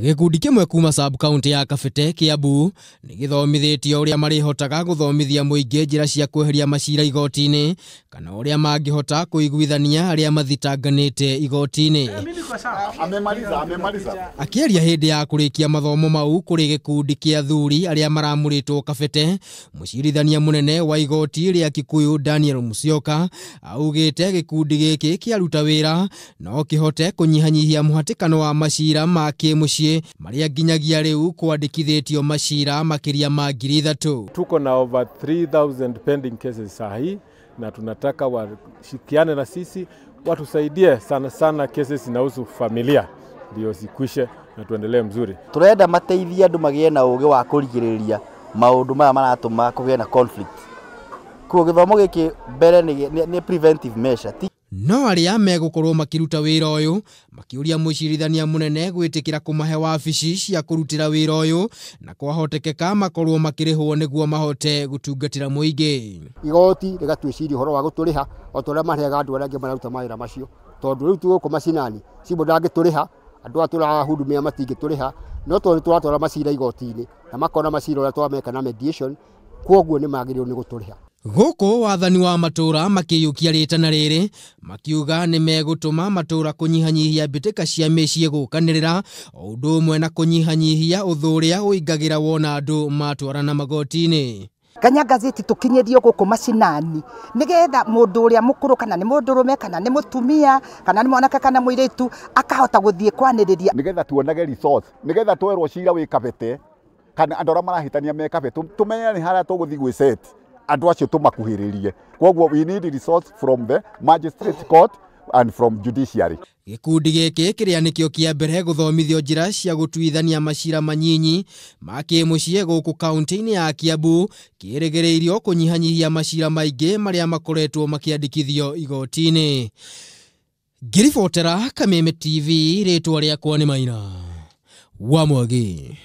Gikundi kimwe kuma sub county ya Kabete Kiambu ni githomithitio uria marihotaga guthomithia muingi njira cia kweheria macira igoti-ini kana uria mangihota kuiguithania aria mathitanganite igoti-ini. Akiaria hindi ya kurikia mathomo mau kuri gikundi kia athuri aria maramuritwo Kabete, mucirithania munene wa igoti ria Kikuyu Daniel Musyoka augite gikundi giki kiaruta wira no kihote kunyihanyihia muhatikano wa macira ma kimucie maria nginyagia riu kwandikithitio macira makiria ma 3,000. Tuko na over 3,000 pending cases sahi na tunataka washikiane na sisi watusaidie sana cases zinahusu familia ndio zikwishe na tuendelee mzuri. Turenda mateithia andu magie na uge wa kurigiriria maundu maya maratuma kugie na conflict. Kwa githomo giki mbere ni preventive measure. No aria megukorwo makiruta wira uyu makiuria mucirithania munene gwitikira kumahe wabici cia kurutira wira uyu na kwahotekeka makorwo makirihwo niguo mahote gutungatira muingi. Igoti rigatwiciria horo wa guturiha otoria maheaga andu aria mararuta mawira macio tondu riu tuguko macinani cibo ndangituriha andu atura hudumia matingituriha no tondu turatwara macira igoti-ini na makona macira uria twameka na mediation kwoguo ni magirirwo ni guturiha. Guku wathani wa matura makiyukia ritana riri makiuga ni megutuma matura kunyihanyihia bitika cia micie gukanirira undu umwe na kunyihanyihia uthuria uingagira wona andu matwarana magoti-ini. Kanya gazeti tukinyerio guku macinani nigetha mundu uria mukuru kana ni mundu rume kana ni mutumia kana ni mwanake kana muiritu akahota guthie kwaniriria nigetha tuonage resource nigetha twerwo cira wi Kabete kana andora marahitania me Kabete tumenye ni haria tuguthi gwiset andu acio tumakuhiririe. Kwoguo we need resource from the magistrate court and from judiciary. Gikundi giki kiria nikio kia mbere guthomithio njira cia gutuithania macira manyinyi ma kimucie guku kaunti-ini ya Kiambu kirigireirio kunyihanyihia macira maingi maria makoretwo makiandikithio igoti-ini. Ngiribotera Kameme TV ritwa riakwa ni Maina wa Mwagi.